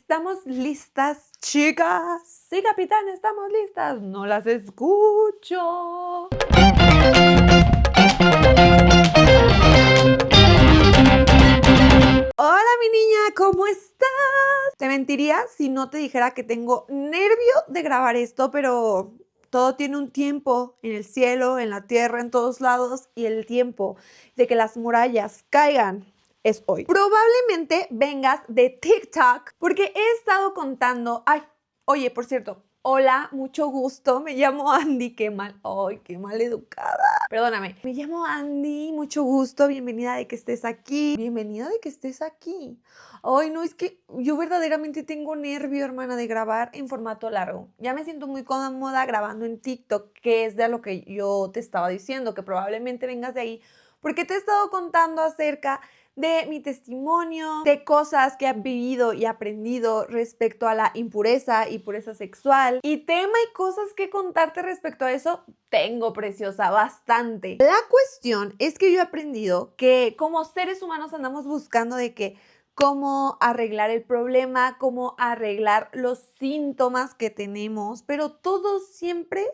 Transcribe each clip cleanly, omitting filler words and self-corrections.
¿Estamos listas, chicas? Sí, capitán, estamos listas. No las escucho. Hola, mi niña, ¿cómo estás? Te mentiría si no te dijera que tengo nervio de grabar esto, pero todo tiene un tiempo en el cielo, en la tierra, en todos lados, y el tiempo de que las murallas caigan es hoy. Probablemente vengas de TikTok porque he estado contando... Ay, oye, por cierto, hola, mucho gusto, me llamo Andy, qué mal, ay, qué mal educada. Perdóname, me llamo Andy, mucho gusto, bienvenida de que estés aquí, bienvenida de que estés aquí. Ay, no, es que yo verdaderamente tengo nervio, hermana, de grabar en formato largo. Ya me siento muy cómoda grabando en TikTok, que es de lo que yo te estaba diciendo, que probablemente vengas de ahí, porque te he estado contando acerca de mi testimonio, de cosas que he vivido y aprendido respecto a la impureza y pureza sexual. Y tema y cosas que contarte respecto a eso, tengo, preciosa, bastante. La cuestión es que yo he aprendido que como seres humanos andamos buscando de que cómo arreglar el problema, cómo arreglar los síntomas que tenemos, pero todo siempre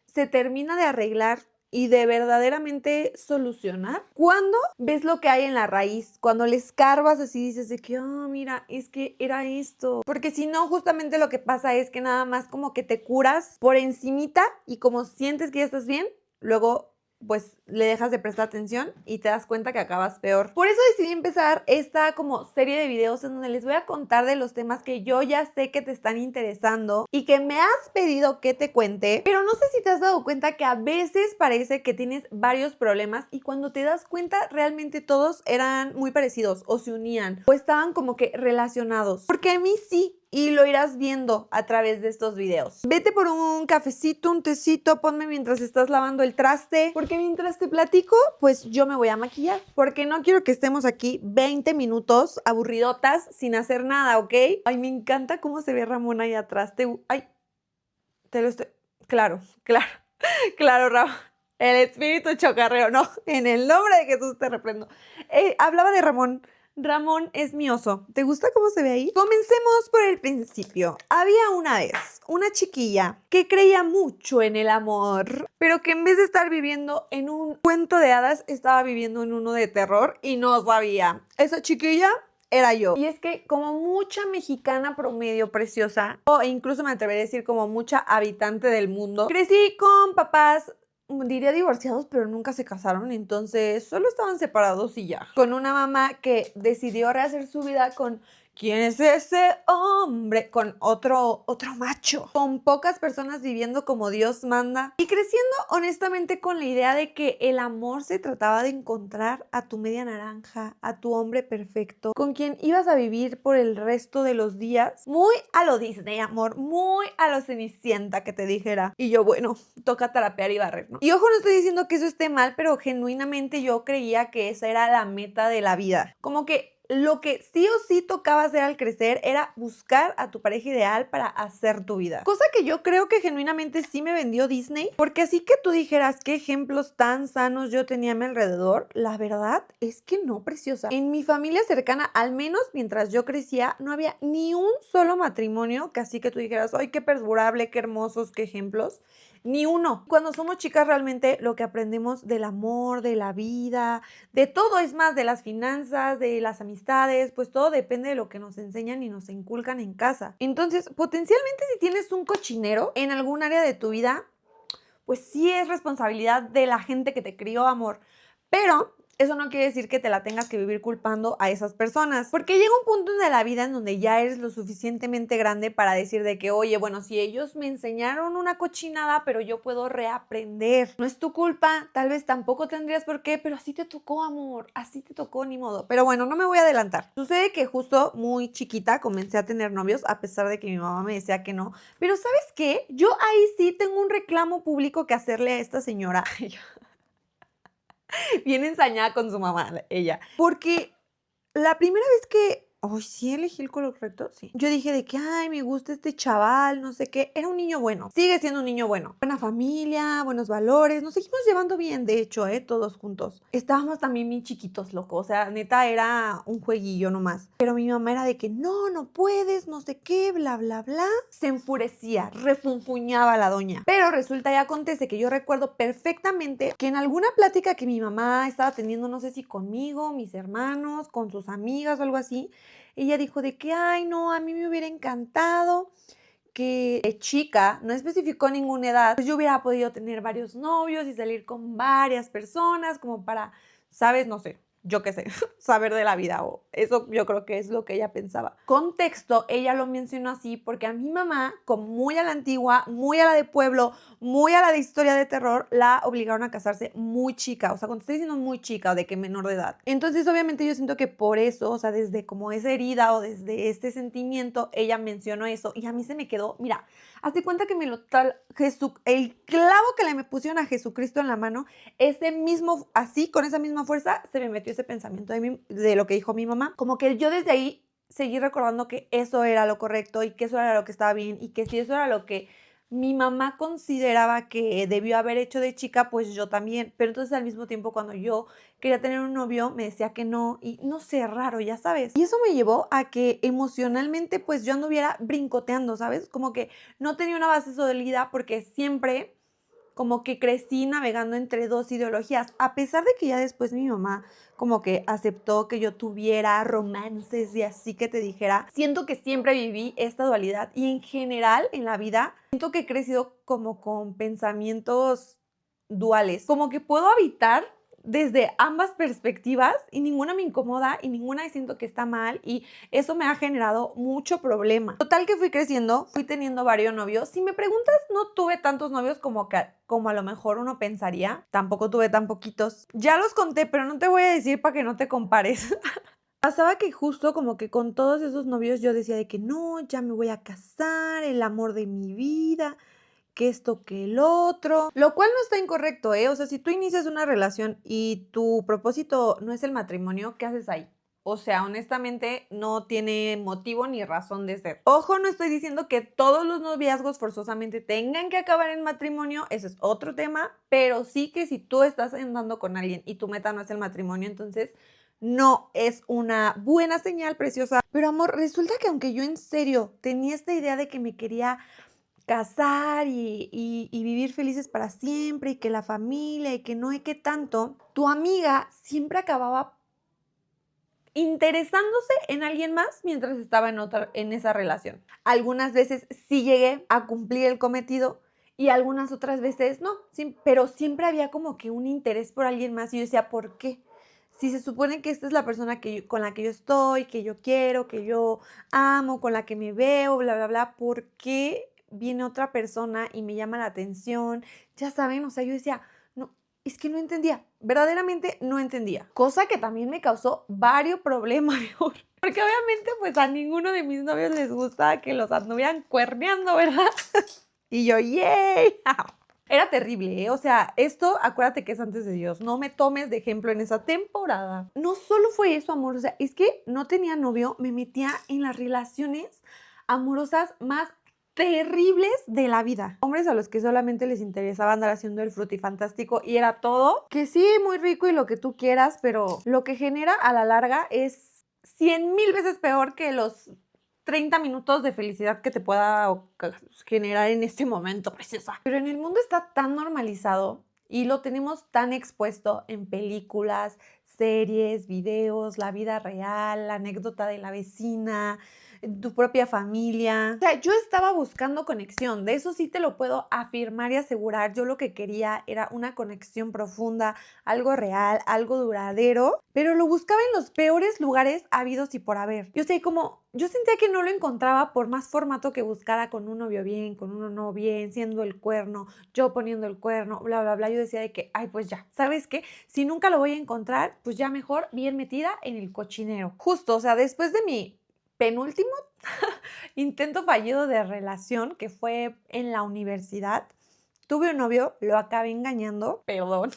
se termina de arreglar y de verdaderamente solucionar cuando ves lo que hay en la raíz, cuando le escarbas así dices de que, oh, mira, es que era esto. Porque si no, justamente lo que pasa es que nada más como que te curas por encimita y como sientes que ya estás bien, luego pues le dejas de prestar atención y te das cuenta que acabas peor. Por eso decidí empezar esta como serie de videos en donde les voy a contar de los temas que yo ya sé que te están interesando y que me has pedido que te cuente, pero no sé si te has dado cuenta que a veces parece que tienes varios problemas y cuando te das cuenta realmente todos eran muy parecidos o se unían o estaban como que relacionados. Porque a mí sí. Y lo irás viendo a través de estos videos. Vete por un cafecito, un tecito, ponme mientras estás lavando el traste, porque mientras te platico, pues yo me voy a maquillar, porque no quiero que estemos aquí 20 minutos aburridotas sin hacer nada, ¿ok? Ay, me encanta cómo se ve Ramón ahí atrás. Ay, te lo estoy... Claro, claro, Ramón. El espíritu chocarreo, no, en el nombre de Jesús te reprendo. Hablaba de Ramón. Ramón es mi oso. ¿Te gusta cómo se ve ahí? Comencemos por el principio. Había una vez una chiquilla que creía mucho en el amor, pero que en vez de estar viviendo en un cuento de hadas, estaba viviendo en uno de terror y no sabía. Esa chiquilla era yo. Y es que como mucha mexicana promedio preciosa, o incluso me atrevería a decir como mucha habitante del mundo, crecí con papás, diría divorciados, pero nunca se casaron, entonces solo estaban separados y ya. Con una mamá que decidió rehacer su vida con ¿quién es ese hombre? Con otro macho. Con pocas personas viviendo como Dios manda. Y creciendo honestamente con la idea de que el amor se trataba de encontrar a tu media naranja, a tu hombre perfecto, con quien ibas a vivir por el resto de los días. Muy a lo Disney, amor. Muy a lo Cenicienta que te dijera. Y yo, bueno, toca trapear y barrer, ¿no? Y ojo, no estoy diciendo que eso esté mal, pero genuinamente yo creía que esa era la meta de la vida. Como que lo que sí o sí tocaba hacer al crecer era buscar a tu pareja ideal para hacer tu vida. Cosa que yo creo que genuinamente sí me vendió Disney, porque así que tú dijeras qué ejemplos tan sanos yo tenía a mi alrededor, la verdad es que no, preciosa. En mi familia cercana, al menos mientras yo crecía, no había ni un solo matrimonio que así que tú dijeras, ay, qué perdurable, qué hermosos, qué ejemplos. Ni uno. Cuando somos chicas realmente lo que aprendemos del amor, de la vida, de todo, es más, de las finanzas, de las amistades, pues todo depende de lo que nos enseñan y nos inculcan en casa. Entonces, potencialmente si tienes un cochinero en algún área de tu vida, pues sí es responsabilidad de la gente que te crió, amor. Pero eso no quiere decir que te la tengas que vivir culpando a esas personas. Porque llega un punto de la vida en donde ya eres lo suficientemente grande para decir de que, oye, bueno, si ellos me enseñaron una cochinada, pero yo puedo reaprender. No es tu culpa, tal vez tampoco tendrías por qué, pero así te tocó, amor. Así te tocó, ni modo. Pero bueno, no me voy a adelantar. Sucede que justo muy chiquita comencé a tener novios, a pesar de que mi mamá me decía que no. Pero ¿sabes qué? Yo ahí sí tengo un reclamo público que hacerle a esta señora. Bien ensañada con su mamá, ella. Porque la primera vez que Ay, sí elegí el color correcto, sí. Yo dije de que, ay, me gusta este chaval, no sé qué. Era un niño bueno, sigue siendo un niño bueno. Buena familia, buenos valores, nos seguimos llevando bien, de hecho, todos juntos. Estábamos también bien chiquitos, loco, o sea, neta era un jueguillo nomás. Pero mi mamá era de que, no, no puedes, no sé qué, bla, bla, bla. Se enfurecía, refunfuñaba la doña. Pero resulta y acontece que yo recuerdo perfectamente que en alguna plática que mi mamá estaba teniendo, no sé si conmigo, mis hermanos, con sus amigas o algo así, ella dijo de que, ay, no, a mí me hubiera encantado que de chica, no especificó ninguna edad, pues yo hubiera podido tener varios novios y salir con varias personas como para, ¿sabes? No sé, yo qué sé, saber de la vida o eso yo creo que es lo que ella pensaba. Contexto, ella lo mencionó así porque a mi mamá, como muy a la antigua, muy a la de pueblo, muy a la de historia de terror, la obligaron a casarse muy chica, o sea, cuando estoy diciendo muy chica o de que menor de edad. Entonces, obviamente yo siento que por eso, o sea, desde como esa herida o desde este sentimiento, ella mencionó eso y a mí se me quedó, mira, hazte cuenta que me lo tal, el clavo que le me pusieron a Jesucristo en la mano, ese mismo, así, con esa misma fuerza, se me metió ese pensamiento de lo que dijo mi mamá. Como que yo desde ahí seguí recordando que eso era lo correcto y que eso era lo que estaba bien y que si eso era lo que mi mamá consideraba que debió haber hecho de chica, pues yo también. Pero entonces al mismo tiempo cuando yo quería tener un novio, me decía que no y no sé, raro, ya sabes. Y eso me llevó a que emocionalmente pues yo anduviera brincoteando, ¿sabes? Como que no tenía una base sólida porque siempre como que crecí navegando entre dos ideologías, a pesar de que ya después mi mamá como que aceptó que yo tuviera romances y así que te dijera, siento que siempre viví esta dualidad y en general en la vida siento que he crecido como con pensamientos duales, como que puedo habitar desde ambas perspectivas y ninguna me incomoda y ninguna siento que está mal y eso me ha generado mucho problema. Total que fui creciendo, fui teniendo varios novios. Si me preguntas, no tuve tantos novios como a lo mejor uno pensaría. Tampoco tuve tan poquitos. Ya los conté, pero no te voy a decir para que no te compares. Pasaba que justo como que con todos esos novios yo decía de que no, ya me voy a casar, el amor de mi vida, que esto, que el otro, lo cual no está incorrecto, ¿eh? O sea, si tú inicias una relación y tu propósito no es el matrimonio, ¿qué haces ahí? O sea, honestamente no tiene motivo ni razón de ser. Ojo, no estoy diciendo que todos los noviazgos forzosamente tengan que acabar en matrimonio, ese es otro tema, pero sí que si tú estás andando con alguien y tu meta no es el matrimonio, entonces no es una buena señal, preciosa. Pero amor, resulta que aunque yo en serio tenía esta idea de que me quería casar y vivir felices para siempre y que la familia y que no hay que tanto, tu amiga siempre acababa interesándose en alguien más mientras estaba en esa relación. Algunas veces sí llegué a cumplir el cometido y algunas otras veces no, pero siempre había como que un interés por alguien más y yo decía, ¿por qué? Si se supone que esta es la persona con la que yo estoy, que yo quiero, que yo amo, con la que me veo, bla, bla, bla, ¿por qué viene otra persona y me llama la atención? Ya saben, o sea, yo decía, no, es que no entendía, verdaderamente no entendía. Cosa que también me causó varios problemas, porque obviamente pues a ninguno de mis novios les gusta que los anduvieran cuerneando, ¿verdad? Y yo, ¡yay! Era terrible, ¿eh? O sea, esto, acuérdate que es antes de Dios. No me tomes de ejemplo en esa temporada. No solo fue eso, amor. O sea, es que no tenía novio. Me metía en las relaciones amorosas más terribles de la vida. Hombres a los que solamente les interesaba andar haciendo el frutifantástico y era todo. Que sí, muy rico y lo que tú quieras, pero lo que genera a la larga es 100,000 veces peor que los 30 minutos de felicidad que te pueda generar en este momento, preciosa. Pero en el mundo está tan normalizado y lo tenemos tan expuesto en películas, series, videos, la vida real, la anécdota de la vecina, tu propia familia. O sea, yo estaba buscando conexión, de eso sí te lo puedo afirmar y asegurar. Yo lo que quería era una conexión profunda, algo real, algo duradero, pero lo buscaba en los peores lugares habidos y por haber. Yo sé, como yo sentía que no lo encontraba por más formato que buscara, con un novio bien, con uno no bien, siendo el cuerno, yo poniendo el cuerno, bla, bla, bla. Yo decía de que, ay, pues ya, ¿sabes qué? Si nunca lo voy a encontrar, pues ya mejor bien metida en el cochinero. Justo, o sea, después de mi penúltimo intento fallido de relación, que fue en la universidad, tuve un novio, lo acabé engañando, perdón.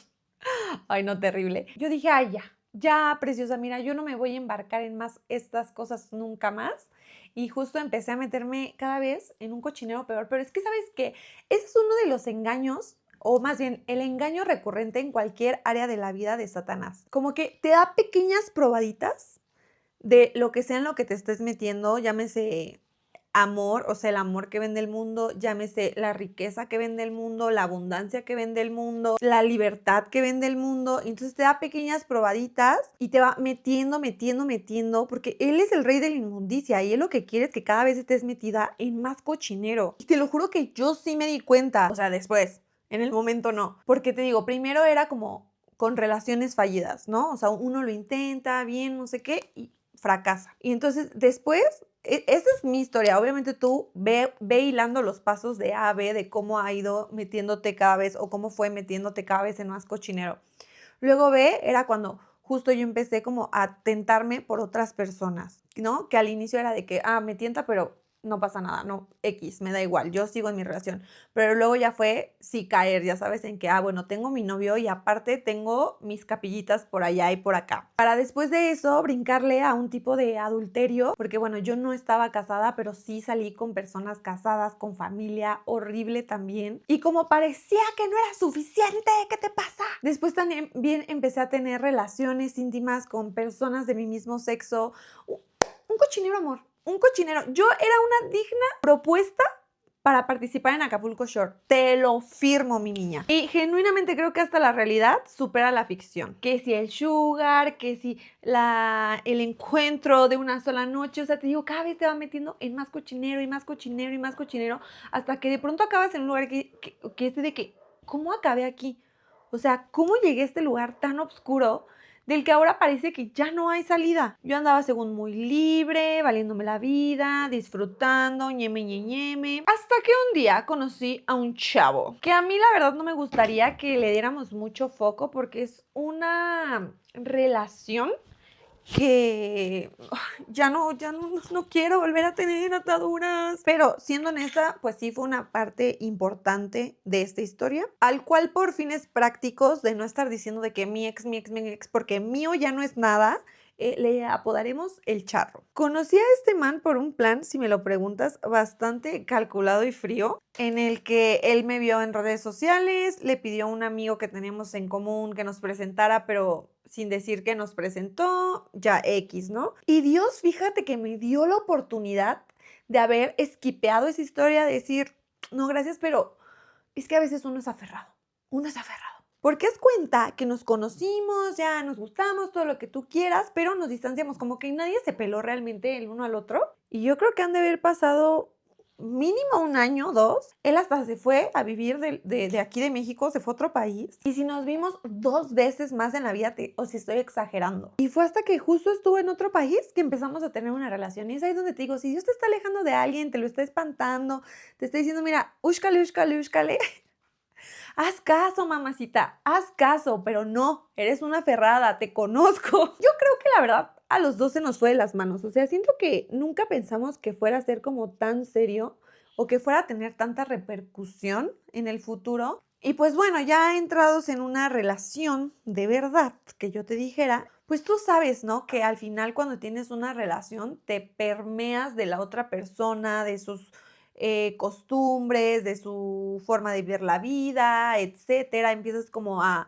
Ay, no, terrible. Yo dije, ay, ya, ya, preciosa, mira, yo no me voy a embarcar en más estas cosas nunca más. Y justo empecé a meterme cada vez en un cochinero peor. Pero es que, ¿sabes qué? Ese es uno de los engaños, o más bien, el engaño recurrente en cualquier área de la vida de Satanás. Como que te da pequeñas probaditas de lo que sea en lo que te estés metiendo, llámese amor, o sea, el amor que vende el mundo, llámese la riqueza que vende el mundo, la abundancia que vende el mundo, la libertad que vende el mundo. Entonces te da pequeñas probaditas y te va metiendo, metiendo, metiendo, porque él es el rey de la inmundicia y él lo que quiere es que cada vez estés metida en más cochinero. Y te lo juro que yo sí me di cuenta, o sea, después, en el momento no, porque te digo, primero era como con relaciones fallidas, ¿no? O sea, uno lo intenta bien, no sé qué, y fracasa. Y entonces después, esa es mi historia. Obviamente tú ve hilando los pasos de A a B de cómo ha ido metiéndote cada vez o cómo fue metiéndote cada vez en más cochinero. Luego B era cuando justo yo empecé como a tentarme por otras personas, ¿no? Que al inicio era de que, me tienta, pero no pasa nada, no, X, me da igual, yo sigo en mi relación. Pero luego ya fue, sí, caer, ya sabes, en que, bueno, tengo mi novio y aparte tengo mis capillitas por allá y por acá. Para después de eso brincarle a un tipo de adulterio, porque bueno, yo no estaba casada, pero sí salí con personas casadas, con familia, horrible también. Y como parecía que no era suficiente, ¿qué te pasa? Después también empecé a tener relaciones íntimas con personas de mi mismo sexo. Un cochinero, amor. Un cochinero. Yo era una digna propuesta para participar en Acapulco Shore. Te lo firmo, mi niña. Y genuinamente creo que hasta la realidad supera la ficción. Que si el sugar, que si el encuentro de una sola noche. O sea, te digo, cada vez te va metiendo en más cochinero y más cochinero y más cochinero. Hasta que de pronto acabas en un lugar que es de que, ¿cómo acabé aquí? O sea, ¿cómo llegué a este lugar tan oscuro del que ahora parece que ya no hay salida? Yo andaba según muy libre, valiéndome la vida, disfrutando, ñeme, ñeme. Hasta que un día conocí a un chavo que a mí la verdad no me gustaría que le diéramos mucho foco porque es una relación que ya no quiero volver a tener ataduras. Pero siendo honesta, pues sí fue una parte importante de esta historia, al cual por fines prácticos de no estar diciendo de que mi ex, porque mío ya no es nada, le apodaremos el charro. Conocí a este man por un plan, si me lo preguntas, bastante calculado y frío, en el que él me vio en redes sociales, le pidió a un amigo que teníamos en común que nos presentara, pero sin decir que nos presentó, ya X, ¿no? Y Dios, fíjate que me dio la oportunidad de haber esquipeado esa historia, de decir, no, gracias, pero es que a veces uno es aferrado. Porque haz cuenta que nos conocimos, ya nos gustamos, todo lo que tú quieras, pero nos distanciamos, como que nadie se peló realmente el uno al otro. Y yo creo que han de haber pasado mínimo 1 año, 2. Él hasta se fue a vivir de aquí de México, se fue a otro país. Y si nos vimos 2 veces más en la vida, o si estoy exagerando. Y fue hasta que justo estuvo en otro país que empezamos a tener una relación. Y es ahí donde te digo, si Dios te está alejando de alguien, te lo está espantando, te está diciendo, mira, úscale, haz caso, mamacita, haz caso, pero no, eres una aferrada, te conozco. Yo creo que la verdad a los dos se nos fue de las manos. O sea, siento que nunca pensamos que fuera a ser como tan serio o que fuera a tener tanta repercusión en el futuro. Y pues bueno, ya entrados en una relación de verdad, que yo te dijera, pues tú sabes, ¿no? Que al final cuando tienes una relación te permeas de la otra persona, de sus costumbres, de su forma de ver la vida, etcétera. Empiezas como a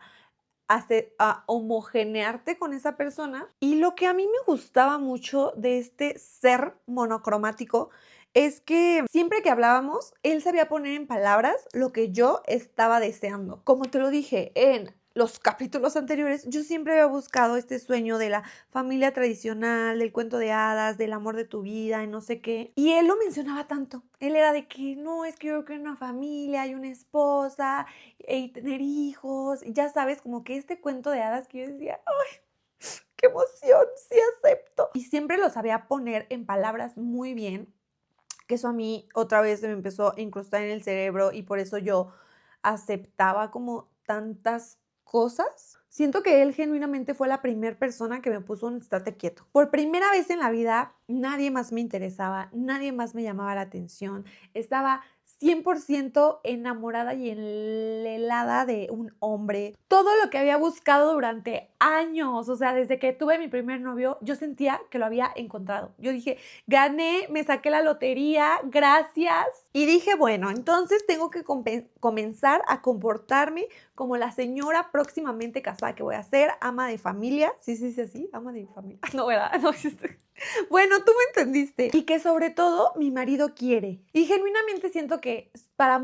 homogenearte con esa persona. Y lo que a mí me gustaba mucho de este ser monocromático es que siempre que hablábamos, él sabía poner en palabras lo que yo estaba deseando. Como te lo dije en los capítulos anteriores, yo siempre había buscado este sueño de la familia tradicional, del cuento de hadas, del amor de tu vida y no sé qué. Y él lo mencionaba tanto. Él era de que no, es que yo quiero una familia y una esposa y tener hijos. Y ya sabes, como que este cuento de hadas que yo decía, ¡ay, qué emoción! Sí acepto. Y siempre lo sabía poner en palabras muy bien, que eso a mí otra vez se me empezó a incrustar en el cerebro y por eso yo aceptaba como tantas cosas. Siento que él genuinamente fue la primera persona que me puso un estate quieto. Por primera vez en la vida, nadie más me interesaba, nadie más me llamaba la atención. Estaba 100% enamorada y enlelada de un hombre. Todo lo que había buscado durante años, o sea, desde que tuve mi primer novio, yo sentía que lo había encontrado. Yo dije, gané, me saqué la lotería, gracias. Y dije, bueno, entonces tengo que comenzar a comportarme como la señora próximamente casada que voy a ser, ama de familia. Sí, sí, sí, así, ama de familia. No, ¿verdad? No, bueno, tú me entendiste. Y que sobre todo mi marido quiere. Y genuinamente siento que para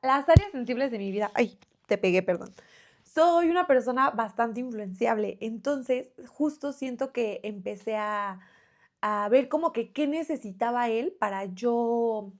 las áreas sensibles de mi vida, ay, te pegué, perdón. Soy una persona bastante influenciable, entonces justo siento que empecé a ver como que qué necesitaba él para yo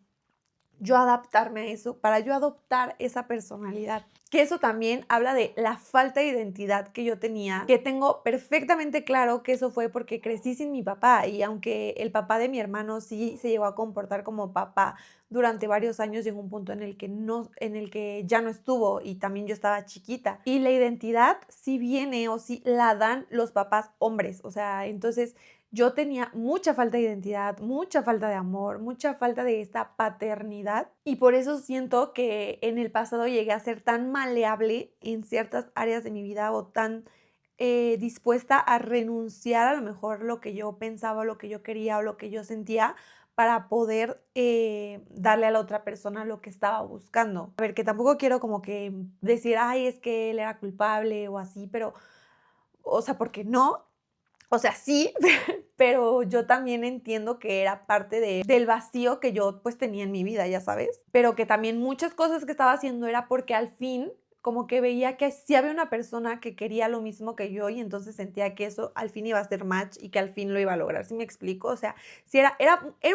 adaptarme a eso, para yo adoptar esa personalidad. Que eso también habla de la falta de identidad que yo tenía, que tengo perfectamente claro que eso fue porque crecí sin mi papá y aunque el papá de mi hermano sí se llegó a comportar como papá durante varios años, llegó un punto en el que ya no estuvo y también yo estaba chiquita. Y la identidad sí viene o sí la dan los papás hombres, o sea, entonces yo tenía mucha falta de identidad, mucha falta de amor, mucha falta de esta paternidad y por eso siento que en el pasado llegué a ser tan maleable en ciertas áreas de mi vida o tan dispuesta a renunciar a lo mejor lo que yo pensaba, lo que yo quería o lo que yo sentía para poder darle a la otra persona lo que estaba buscando. A ver, que tampoco quiero como que decir, ay, es que él era culpable o así, pero, o sea, porque no. O sea, sí, pero yo también entiendo que era parte del vacío que yo pues tenía en mi vida, ya sabes, pero que también muchas cosas que estaba haciendo era porque al fin como que veía que sí había una persona que quería lo mismo que yo y entonces sentía que eso al fin iba a ser match y que al fin lo iba a lograr, ¿sí me explico? O sea, sí era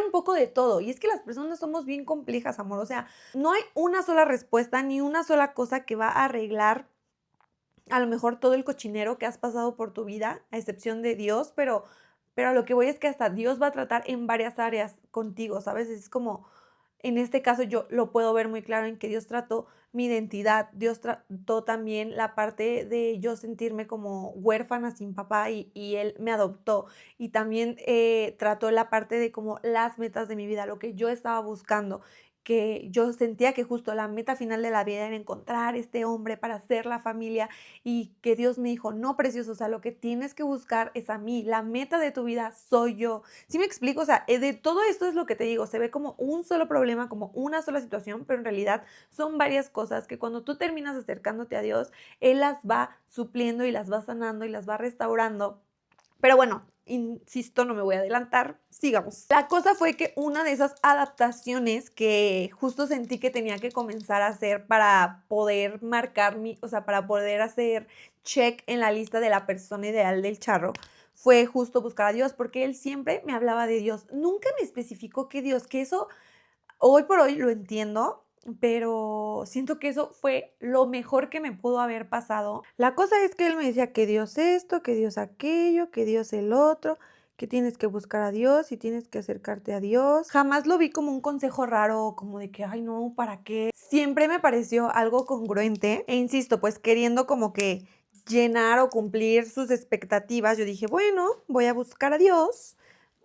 un poco de todo y es que las personas somos bien complejas, amor, o sea, no hay una sola respuesta ni una sola cosa que va a arreglar a lo mejor todo el cochinero que has pasado por tu vida, a excepción de Dios, pero a lo que voy es que hasta Dios va a tratar en varias áreas contigo, ¿sabes? Es como, en este caso yo lo puedo ver muy claro en que Dios trató mi identidad, Dios trató también la parte de yo sentirme como huérfana sin papá y Él me adoptó y también trató la parte de como las metas de mi vida, lo que yo estaba buscando que yo sentía que justo la meta final de la vida era encontrar este hombre para hacer la familia y que Dios me dijo, no, precioso, o sea, lo que tienes que buscar es a mí, la meta de tu vida soy yo. ¿Sí me explico? O sea, de todo esto es lo que te digo, se ve como un solo problema, como una sola situación, pero en realidad son varias cosas que cuando tú terminas acercándote a Dios, Él las va supliendo y las va sanando y las va restaurando. Pero bueno, insisto, no me voy a adelantar, sigamos. La cosa fue que una de esas adaptaciones que justo sentí que tenía que comenzar a hacer para poder marcar o sea, para poder hacer check en la lista de la persona ideal del charro, fue justo buscar a Dios, porque él siempre me hablaba de Dios. Nunca me especificó qué Dios, que eso hoy por hoy lo entiendo, pero siento que eso fue lo mejor que me pudo haber pasado. La cosa es que él me decía que Dios esto, que Dios aquello, que Dios el otro, que tienes que buscar a Dios y tienes que acercarte a Dios. Jamás lo vi como un consejo raro, como de que, ay no, ¿para qué? Siempre me pareció algo congruente e insisto, pues queriendo como que llenar o cumplir sus expectativas, yo dije, bueno, voy a buscar a Dios.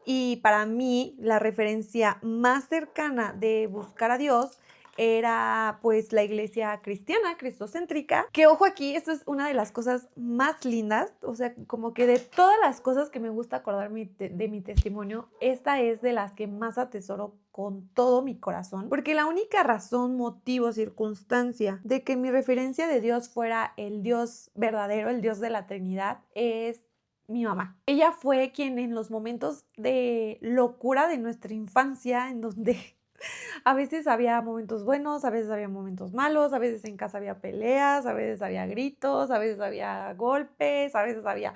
Y para mí la referencia más cercana de buscar a Dios era pues la iglesia cristiana, cristocéntrica, que ojo aquí, esto es una de las cosas más lindas, o sea, como que de todas las cosas que me gusta acordarme de mi testimonio, esta es de las que más atesoro con todo mi corazón, porque la única razón, motivo, circunstancia de que mi referencia de Dios fuera el Dios verdadero, el Dios de la Trinidad, es mi mamá. Ella fue quien en los momentos de locura de nuestra infancia, en donde a veces había momentos buenos, a veces había momentos malos, a veces en casa había peleas, a veces había gritos, a veces había golpes, a veces había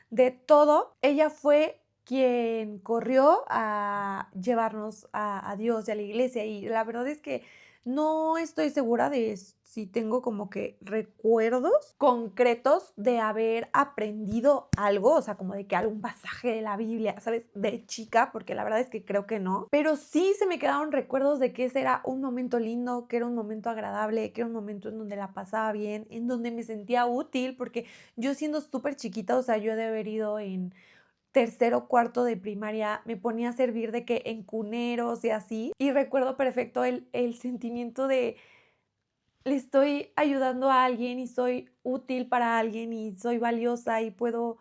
de todo. Ella fue quien corrió a llevarnos a Dios y a la iglesia y la verdad es que no estoy segura de si tengo como que recuerdos concretos de haber aprendido algo, o sea, como de que algún pasaje de la Biblia, ¿sabes? De chica, porque la verdad es que creo que no, pero sí se me quedaron recuerdos de que ese era un momento lindo, que era un momento agradable, que era un momento en donde la pasaba bien, en donde me sentía útil, porque yo siendo súper chiquita, o sea, yo he de haber ido en tercero, cuarto de primaria, me ponía a servir de que en cuneros y así. Y recuerdo perfecto el sentimiento de le estoy ayudando a alguien y soy útil para alguien y soy valiosa y puedo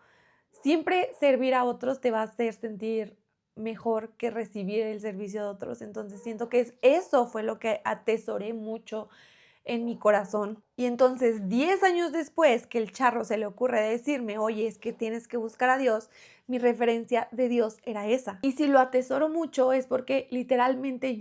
siempre servir a otros te va a hacer sentir mejor que recibir el servicio de otros. Entonces siento que eso fue lo que atesoré mucho en mi corazón. Y entonces 10 años después que el charro se le ocurre decirme, oye, es que tienes que buscar a Dios, mi referencia de Dios era esa. Y si lo atesoro mucho es porque literalmente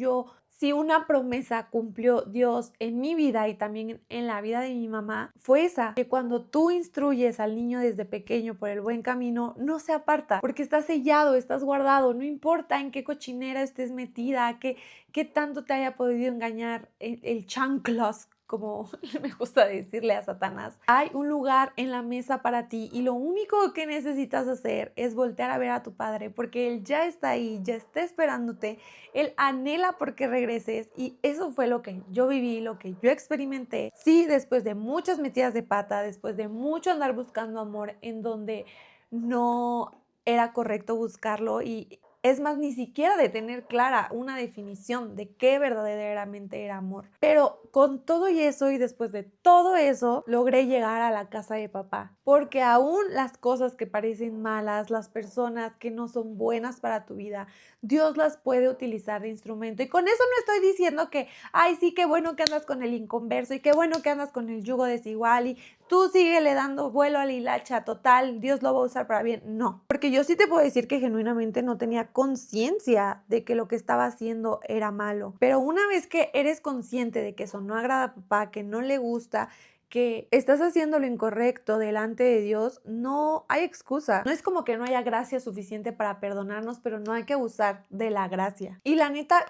si una promesa cumplió Dios en mi vida y también en la vida de mi mamá, fue esa, que cuando tú instruyes al niño desde pequeño por el buen camino, no se aparta, porque está sellado, estás guardado, no importa en qué cochinera estés metida, qué tanto te haya podido engañar el chanclas, como me gusta decirle a Satanás. Hay un lugar en la mesa para ti y lo único que necesitas hacer es voltear a ver a tu padre porque él ya está ahí, ya está esperándote, él anhela porque regreses y eso fue lo que yo viví, lo que yo experimenté. Sí, después de muchas metidas de pata, después de mucho andar buscando amor en donde no era correcto buscarlo y es más, ni siquiera de tener clara una definición de qué verdaderamente era amor. Pero con todo y eso y después de todo eso, logré llegar a la casa de papá. Porque aún las cosas que parecen malas, las personas que no son buenas para tu vida, Dios las puede utilizar de instrumento. Y con eso no estoy diciendo que, ay, sí, qué bueno que andas con el inconverso y qué bueno que andas con el yugo desigual y tú síguele dando vuelo a la hilacha, total, Dios lo va a usar para bien. No, porque yo sí te puedo decir que genuinamente no tenía conciencia de que lo que estaba haciendo era malo. Pero una vez que eres consciente de que eso no agrada a papá, que no le gusta, que estás haciendo lo incorrecto delante de Dios, no hay excusa. No es como que no haya gracia suficiente para perdonarnos, pero no hay que abusar de la gracia. Y la neta,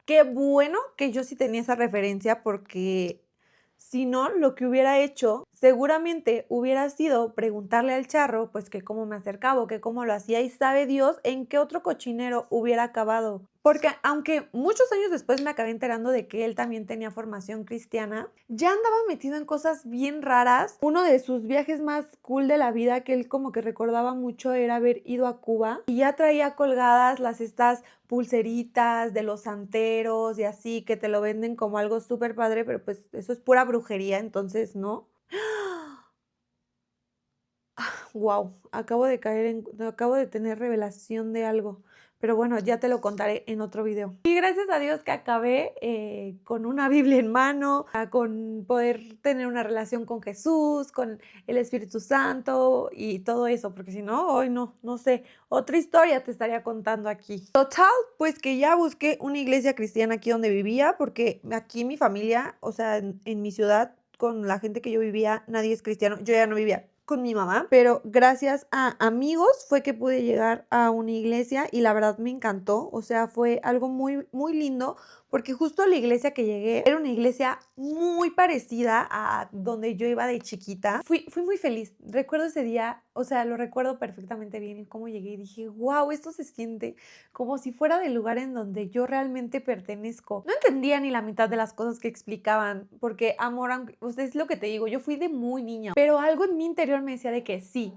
qué bueno que yo sí tenía esa referencia porque si no, lo que hubiera hecho seguramente hubiera sido preguntarle al charro, pues que cómo me acercaba, que cómo lo hacía y sabe Dios en qué otro cochinero hubiera acabado. Porque aunque muchos años después me acabé enterando de que él también tenía formación cristiana, ya andaba metido en cosas bien raras. Uno de sus viajes más cool de la vida que él como que recordaba mucho era haber ido a Cuba y ya traía colgadas estas pulseritas de los santeros y así que te lo venden como algo súper padre, pero pues eso es pura brujería, entonces no. Wow, acabo de tener revelación de algo, pero bueno, ya te lo contaré en otro video. Y gracias a Dios que acabé con una Biblia en mano, con poder tener una relación con Jesús, con el Espíritu Santo y todo eso, porque si no, hoy no sé, otra historia te estaría contando aquí. Total, pues que ya busqué una iglesia cristiana aquí donde vivía, porque aquí mi familia, o sea, en mi ciudad, con la gente que yo vivía, nadie es cristiano, yo ya no vivía con mi mamá, pero gracias a amigos fue que pude llegar a una iglesia y la verdad me encantó, o sea, fue algo muy, muy lindo porque justo la iglesia que llegué era una iglesia muy parecida a donde yo iba de chiquita. Fui muy feliz, recuerdo ese día, o sea, lo recuerdo perfectamente bien cómo llegué y dije, wow, esto se siente como si fuera del lugar en donde yo realmente pertenezco. No entendía ni la mitad de las cosas que explicaban, porque amor, o sea, es lo que te digo, yo fui de muy niña, pero algo en mi interior me decía de que sí,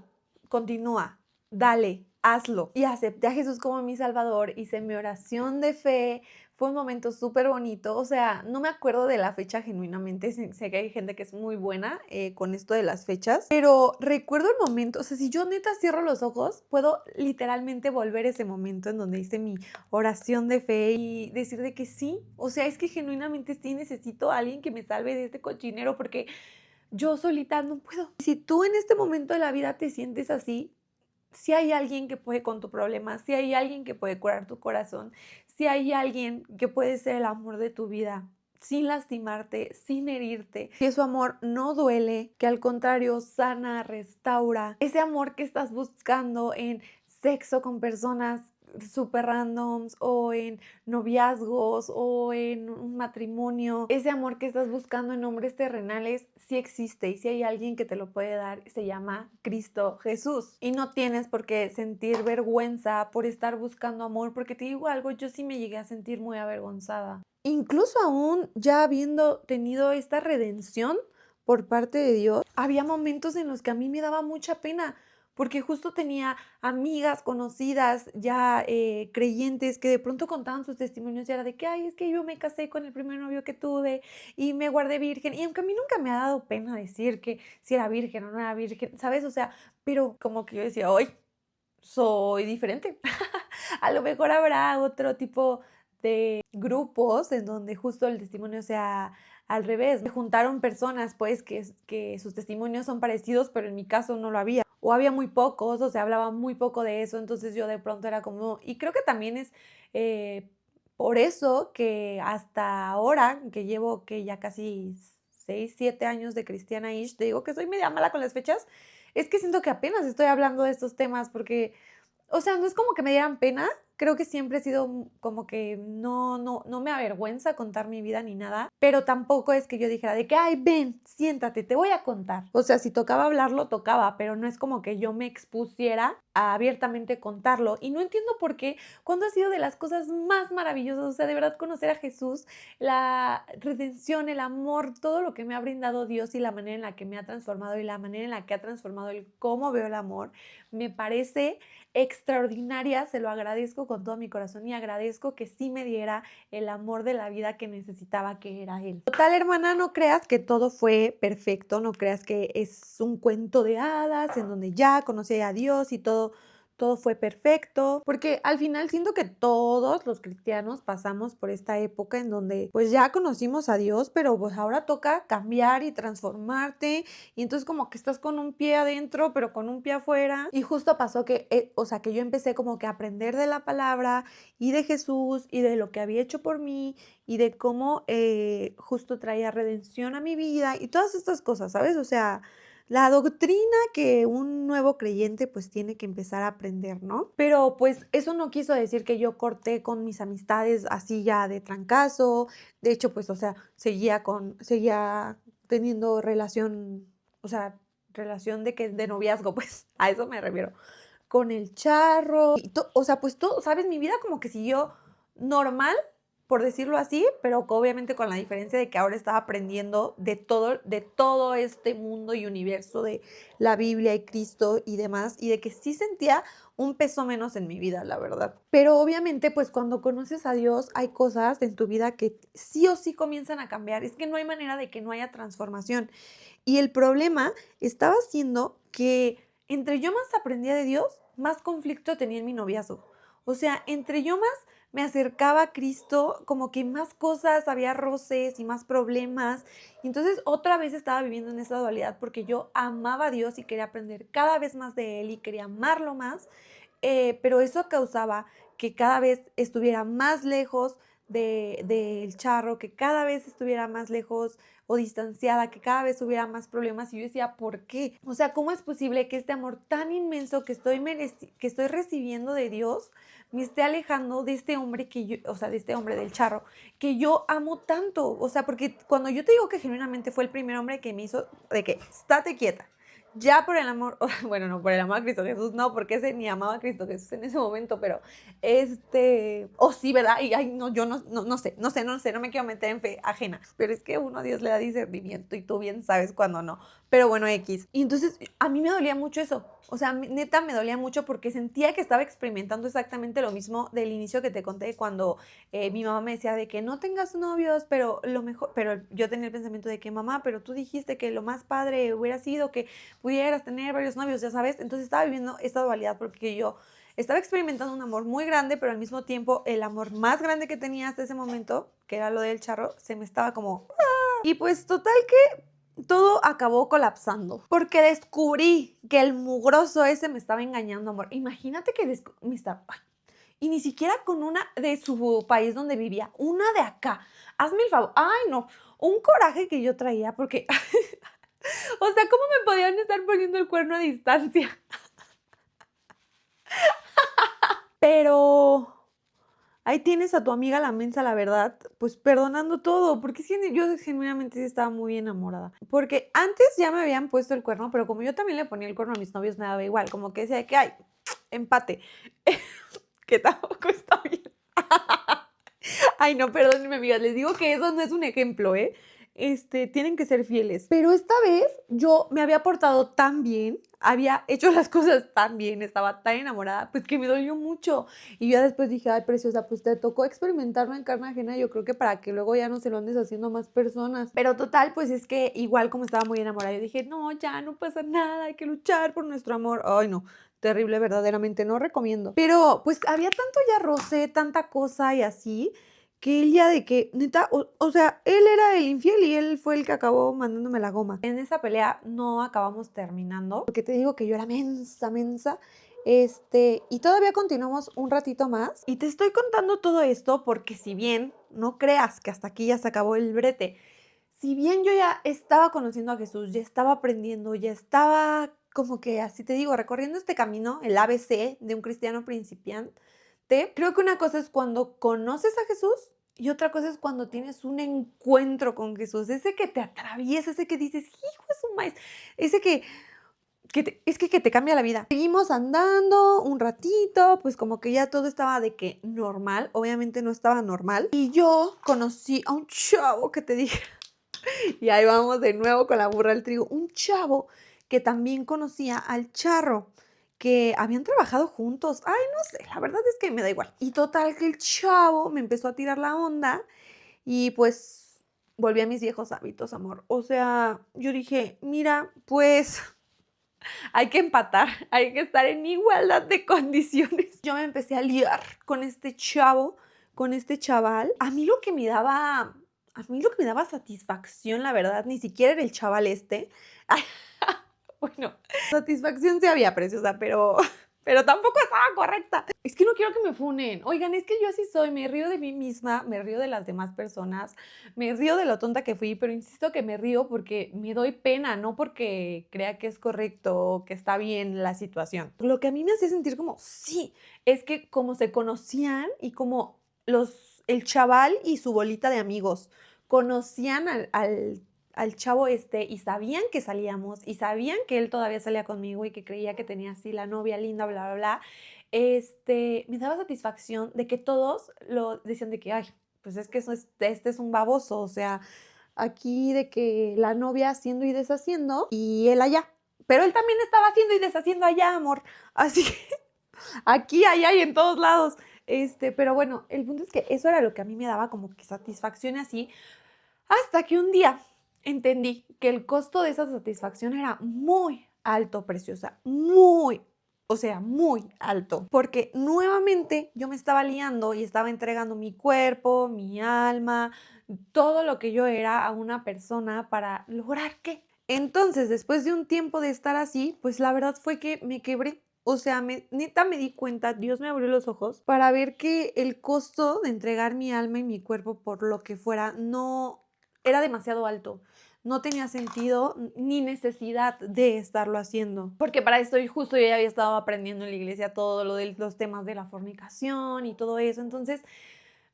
continúa, dale, hazlo. Y acepté a Jesús como mi Salvador, hice mi oración de fe, fue un momento súper bonito, o sea, no me acuerdo de la fecha genuinamente, sé que hay gente que es muy buena con esto de las fechas, pero recuerdo el momento, o sea, si yo neta cierro los ojos, puedo literalmente volver ese momento en donde hice mi oración de fe y decir de que sí, o sea, es que genuinamente sí necesito a alguien que me salve de este cochinero porque yo solita no puedo. Si tú en este momento de la vida te sientes así, si hay alguien que puede con tu problema, si hay alguien que puede curar tu corazón, si hay alguien que puede ser el amor de tu vida, sin lastimarte, sin herirte, que su amor no duele, que al contrario sana, restaura, ese amor que estás buscando en sexo con personas super randoms o en noviazgos o en un matrimonio, ese amor que estás buscando en hombres terrenales sí existe y si hay alguien que te lo puede dar, se llama Cristo Jesús y no tienes por qué sentir vergüenza por estar buscando amor, porque te digo algo, yo sí me llegué a sentir muy avergonzada, incluso aún ya habiendo tenido esta redención por parte de Dios, había momentos en los que a mí me daba mucha pena porque justo tenía amigas conocidas ya creyentes que de pronto contaban sus testimonios y era de que, ay, es que yo me casé con el primer novio que tuve y me guardé virgen. Y aunque a mí nunca me ha dado pena decir que si era virgen o no era virgen, ¿sabes? O sea, pero como que yo decía, hoy soy diferente. A lo mejor habrá otro tipo de grupos en donde justo el testimonio sea al revés. Se juntaron personas pues que sus testimonios son parecidos, pero en mi caso no lo había. O había muy pocos, o se hablaba muy poco de eso, entonces yo de pronto era como... Y creo que también es por eso que hasta ahora, que llevo que ya casi 6, 7 años de cristiana ish, te digo que soy media mala con las fechas, es que siento que apenas estoy hablando de estos temas porque o sea, no es como que me dieran pena, creo que siempre he sido como que no me avergüenza contar mi vida ni nada, pero tampoco es que yo dijera de que, ay, ven, siéntate, te voy a contar. O sea, si tocaba hablarlo, tocaba, pero no es como que yo me expusiera a abiertamente contarlo. Y no entiendo por qué, cuando ha sido de las cosas más maravillosas, o sea, de verdad conocer a Jesús, la redención, el amor, todo lo que me ha brindado Dios y la manera en la que me ha transformado y la manera en la que ha transformado el cómo veo el amor, me parece extraordinaria, se lo agradezco con todo mi corazón y agradezco que sí me diera el amor de la vida que necesitaba, que era él. Total, hermana, no creas que todo fue perfecto, no creas que es un cuento de hadas en donde ya conocí a Dios y todo fue perfecto, porque al final siento que todos los cristianos pasamos por esta época en donde pues ya conocimos a Dios, pero pues ahora toca cambiar y transformarte y entonces como que estás con un pie adentro pero con un pie afuera y justo pasó que, o sea, que yo empecé como que a aprender de la palabra y de Jesús y de lo que había hecho por mí y de cómo justo traía redención a mi vida y todas estas cosas, ¿sabes? O sea, la doctrina que un nuevo creyente pues tiene que empezar a aprender, ¿no? Pero pues eso no quiso decir que yo corté con mis amistades así ya de trancazo. De hecho, pues, o sea, seguía teniendo relación, o sea, relación de noviazgo, pues, a eso me refiero, con el charro. Y o sea, pues todo, ¿sabes? Mi vida como que siguió normal, por decirlo así, pero obviamente con la diferencia de que ahora estaba aprendiendo de todo este mundo y universo de la Biblia y Cristo y demás, y de que sí sentía un peso menos en mi vida, la verdad. Pero obviamente, pues cuando conoces a Dios, hay cosas en tu vida que sí o sí comienzan a cambiar. Es que no hay manera de que no haya transformación. Y el problema estaba siendo que entre yo más aprendía de Dios, más conflicto tenía en mi noviazgo. O sea, entre yo más me acercaba a Cristo, como que más cosas, había roces y más problemas. Y entonces otra vez estaba viviendo en esa dualidad porque yo amaba a Dios y quería aprender cada vez más de Él y quería amarlo más. Pero eso causaba que cada vez estuviera más lejos del charro, que cada vez estuviera más lejos o distanciada, que cada vez hubiera más problemas. Y yo decía, ¿por qué? O sea, ¿cómo es posible que este amor tan inmenso que estoy recibiendo de Dios me esté alejando de este hombre que yo, o sea, de este hombre del charro, que yo amo tanto? O sea, porque cuando yo te digo que genuinamente fue el primer hombre que me hizo de que, estate quieta, ya por el amor, bueno, no, por el amor a Cristo Jesús, no, porque ese ni amaba a Cristo Jesús en ese momento, pero sí, ¿verdad? Y ay, no, yo no sé, no me quiero meter en fe ajena, pero es que uno a Dios le da discernimiento y tú bien sabes cuando no, pero bueno, X. Y entonces a mí me dolía mucho eso, o sea, neta me dolía mucho porque sentía que estaba experimentando exactamente lo mismo del inicio que te conté cuando mi mamá me decía de que no tengas novios, pero lo mejor, pero yo tenía el pensamiento de que mamá, pero tú dijiste que lo más padre hubiera sido que pudieras tener varios novios, ya sabes. Entonces estaba viviendo esta dualidad porque yo estaba experimentando un amor muy grande, pero al mismo tiempo el amor más grande que tenía hasta ese momento, que era lo del charro, se me estaba como... Y pues total que todo acabó colapsando porque descubrí que el mugroso ese me estaba engañando, amor. Imagínate que me estaba... Ay, y ni siquiera con una de su país donde vivía, una de acá. Hazme el favor. Ay, no. Un coraje que yo traía porque... O sea, ¿cómo me podían estar poniendo el cuerno a distancia? Pero ahí tienes a tu amiga la mensa, la verdad, pues perdonando todo, porque es que yo genuinamente sí estaba muy enamorada. Porque antes ya me habían puesto el cuerno, pero como yo también le ponía el cuerno a mis novios, me daba igual, como que decía que, ay, empate, que tampoco está bien. Ay, no, perdónenme, amigas, les digo que eso no es un ejemplo, ¿eh? tienen que ser fieles. Pero esta vez yo me había portado tan bien, había hecho las cosas tan bien, estaba tan enamorada, pues que me dolió mucho. Y yo después dije, ay, preciosa, pues te tocó experimentarlo en carne ajena, yo creo que para que luego ya no se lo andes haciendo a más personas. Pero total, pues es que igual como estaba muy enamorada, yo dije, no, ya no pasa nada, hay que luchar por nuestro amor. Ay, no. Terrible, verdaderamente, no recomiendo. Pero pues había tanto ya roce, tanta cosa y así, que él ya de que, neta, o sea, él era el infiel y él fue el que acabó mandándome la goma. En esa pelea no acabamos terminando, porque te digo que yo era mensa, y todavía continuamos un ratito más. Y te estoy contando todo esto porque si bien, no creas que hasta aquí ya se acabó el brete, si bien yo ya estaba conociendo a Jesús, ya estaba aprendiendo, ya estaba como que, así te digo, recorriendo este camino, el ABC de un cristiano principiante, creo que una cosa es cuando conoces a Jesús y otra cosa es cuando tienes un encuentro con Jesús, ese que te atraviesa, ese que dices, hijo de su maíz, ese que te cambia la vida. Seguimos andando un ratito, pues como que ya todo estaba de que normal, obviamente no estaba normal. Y yo conocí a un chavo que te dije, y ahí vamos de nuevo con la burra del trigo, un chavo que también conocía al charro, que habían trabajado juntos. Ay, no sé, la verdad es que me da igual. Y total que el chavo me empezó a tirar la onda y pues volví a mis viejos hábitos, amor. O sea, yo dije, mira, pues hay que empatar, hay que estar en igualdad de condiciones. Yo me empecé a liar con este chavo, con este chaval. A mí lo que me daba satisfacción, la verdad, ni siquiera era el chaval este. Bueno, satisfacción sí había, preciosa, pero tampoco estaba correcta. Es que no quiero que me funen. Oigan, es que yo así soy, me río de mí misma, me río de las demás personas, me río de lo tonta que fui, pero insisto que me río porque me doy pena, no porque crea que es correcto o que está bien la situación. Lo que a mí me hacía sentir como, sí, es que como se conocían y como el chaval y su bolita de amigos conocían al chavo y sabían que salíamos y sabían que él todavía salía conmigo y que creía que tenía así la novia linda, bla, bla, bla, me daba satisfacción de que todos lo decían de que, ay, pues es que este es un baboso, o sea, aquí de que la novia haciendo y deshaciendo y él allá. Pero él también estaba haciendo y deshaciendo allá, amor. Así que aquí, allá y en todos lados. Pero bueno, el punto es que eso era lo que a mí me daba como que satisfacción así, hasta que un día entendí que el costo de esa satisfacción era muy alto, preciosa, muy, o sea, muy alto, porque nuevamente yo me estaba liando y estaba entregando mi cuerpo, mi alma, todo lo que yo era a una persona para lograr qué. Entonces, después de un tiempo de estar así, pues la verdad fue que me quebré. O sea, neta me di cuenta, Dios me abrió los ojos para ver que el costo de entregar mi alma y mi cuerpo por lo que fuera no era demasiado alto. No tenía sentido ni necesidad de estarlo haciendo. Porque para esto justo yo ya había estado aprendiendo en la iglesia todo lo de los temas de la fornicación y todo eso. Entonces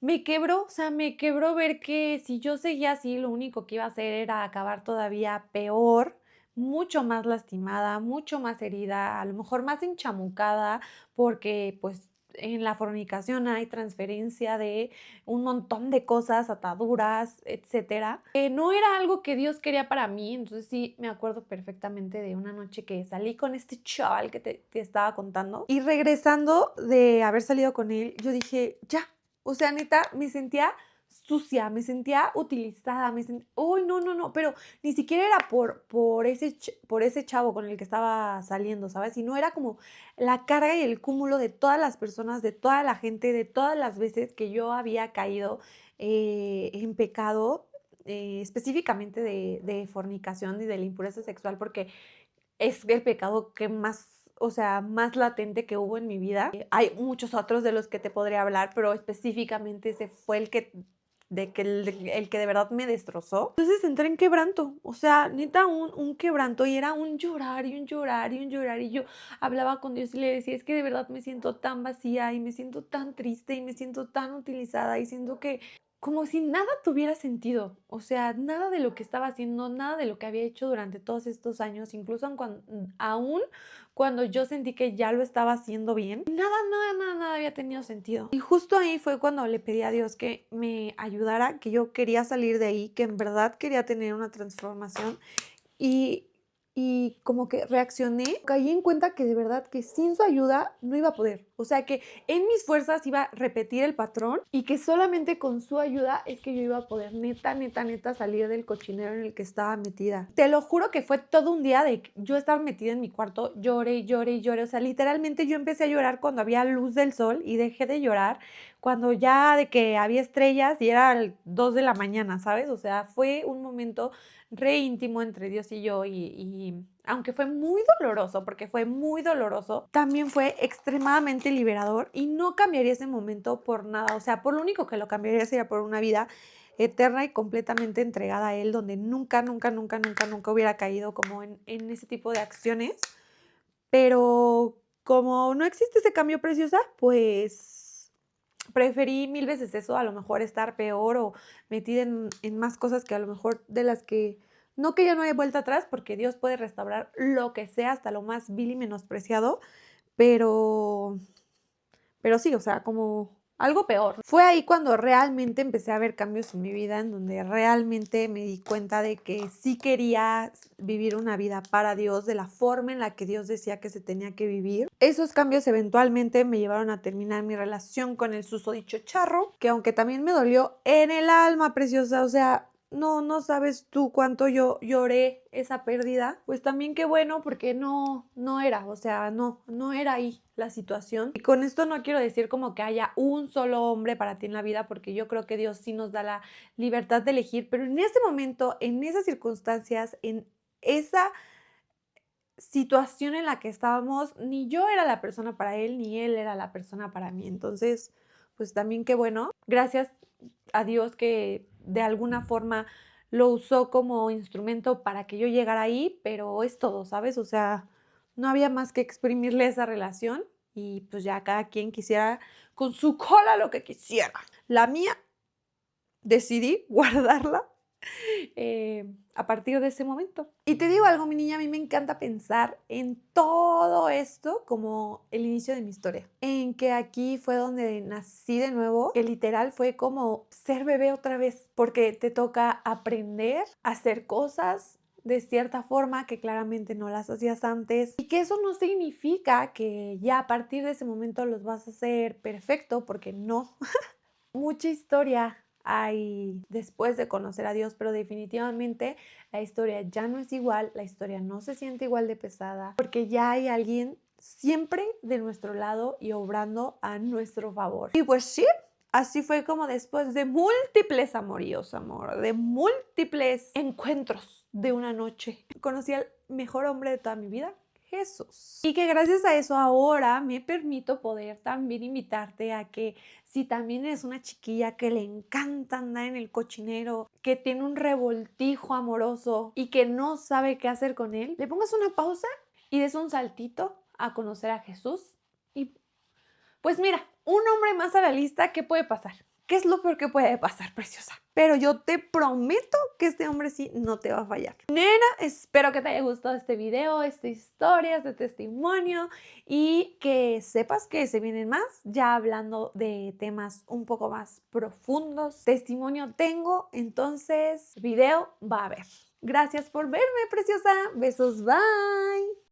me quebró, o sea, me quebró ver que si yo seguía así, lo único que iba a hacer era acabar todavía peor, mucho más lastimada, mucho más herida, a lo mejor más enchamucada, porque pues en la fornicación hay transferencia de un montón de cosas, ataduras, etcétera. No era algo que Dios quería para mí, entonces sí me acuerdo perfectamente de una noche que salí con este chaval que te estaba contando y regresando de haber salido con él, yo dije, ya, o sea, neta, me sentía sucia, me sentía utilizada, uy, no, pero ni siquiera era por ese chavo con el que estaba saliendo, ¿sabes? Sino era como la carga y el cúmulo de todas las personas, de toda la gente, de todas las veces que yo había caído en pecado, específicamente de fornicación y de la impureza sexual, porque es el pecado que más, o sea, más latente que hubo en mi vida. Hay muchos otros de los que te podría hablar, pero específicamente ese fue el que de verdad me destrozó. Entonces entré en quebranto, o sea, neta un quebranto y era un llorar y un llorar y un llorar y yo hablaba con Dios y le decía, es que de verdad me siento tan vacía y me siento tan triste y me siento tan utilizada y siento que como si nada tuviera sentido, o sea, nada de lo que estaba haciendo, nada de lo que había hecho durante todos estos años, incluso aún cuando yo sentí que ya lo estaba haciendo bien, nada había tenido sentido. Y justo ahí fue cuando le pedí a Dios que me ayudara, que yo quería salir de ahí, que en verdad quería tener una transformación y como que reaccioné, caí en cuenta que de verdad que sin su ayuda no iba a poder. O sea, que en mis fuerzas iba a repetir el patrón y que solamente con su ayuda es que yo iba a poder neta salir del cochinero en el que estaba metida. Te lo juro que fue todo un día de que yo estaba metida en mi cuarto, lloré. O sea, literalmente yo empecé a llorar cuando había luz del sol y dejé de llorar cuando ya de que había estrellas y era 2 de la mañana, ¿sabes? O sea, fue un momento re íntimo entre Dios y yo y aunque fue muy doloroso, porque fue muy doloroso, también fue extremadamente liberador y no cambiaría ese momento por nada. O sea, por lo único que lo cambiaría sería por una vida eterna y completamente entregada a Él, donde nunca hubiera caído como en ese tipo de acciones. Pero como no existe ese cambio, preciosa, pues preferí mil veces eso, a lo mejor estar peor o metida en más cosas que a lo mejor de las que, no que ya no hay vuelta atrás, porque Dios puede restaurar lo que sea, hasta lo más vil y menospreciado, pero, pero sí, o sea, como algo peor. Fue ahí cuando realmente empecé a ver cambios en mi vida, en donde realmente me di cuenta de que sí quería vivir una vida para Dios, de la forma en la que Dios decía que se tenía que vivir. Esos cambios eventualmente me llevaron a terminar mi relación con el susodicho charro, que aunque también me dolió en el alma, preciosa, o sea, no sabes tú cuánto yo lloré esa pérdida. Pues también qué bueno, porque no era, o sea, no era ahí la situación. Y con esto no quiero decir como que haya un solo hombre para ti en la vida, porque yo creo que Dios sí nos da la libertad de elegir, pero en ese momento, en esas circunstancias, en esa situación en la que estábamos, ni yo era la persona para él, ni él era la persona para mí. Entonces, pues también qué bueno. Gracias a Dios que de alguna forma lo usó como instrumento para que yo llegara ahí, pero es todo, ¿sabes? O sea, no había más que exprimirle esa relación y pues ya cada quien quisiera con su cola lo que quisiera. La mía decidí guardarla a partir de ese momento. Y te digo algo, mi niña, a mí me encanta pensar en todo esto como el inicio de mi historia, en que aquí fue donde nací de nuevo, que literal fue como ser bebé otra vez, porque te toca aprender a hacer cosas de cierta forma que claramente no las hacías antes y que eso no significa que ya a partir de ese momento los vas a hacer perfecto, porque no. Mucha historia hay después de conocer a Dios, pero definitivamente la historia ya no es igual, la historia no se siente igual de pesada, porque ya hay alguien siempre de nuestro lado y obrando a nuestro favor. Y pues sí, así fue como después de múltiples amoríos, amor, de múltiples encuentros de una noche, conocí al mejor hombre de toda mi vida, Jesús. Y que gracias a eso ahora me permito poder también invitarte a que si también eres una chiquilla que le encanta andar en el cochinero, que tiene un revoltijo amoroso y que no sabe qué hacer con él, le pongas una pausa y des un saltito a conocer a Jesús. Y pues mira, un hombre más a la lista, ¿qué puede pasar? ¿Qué es lo peor que puede pasar, preciosa? Pero yo te prometo que este hombre sí no te va a fallar. Nena, espero que te haya gustado este video, esta historia, este testimonio y que sepas que se vienen más, ya hablando de temas un poco más profundos. Testimonio tengo, entonces video va a haber. Gracias por verme, preciosa. Besos, bye.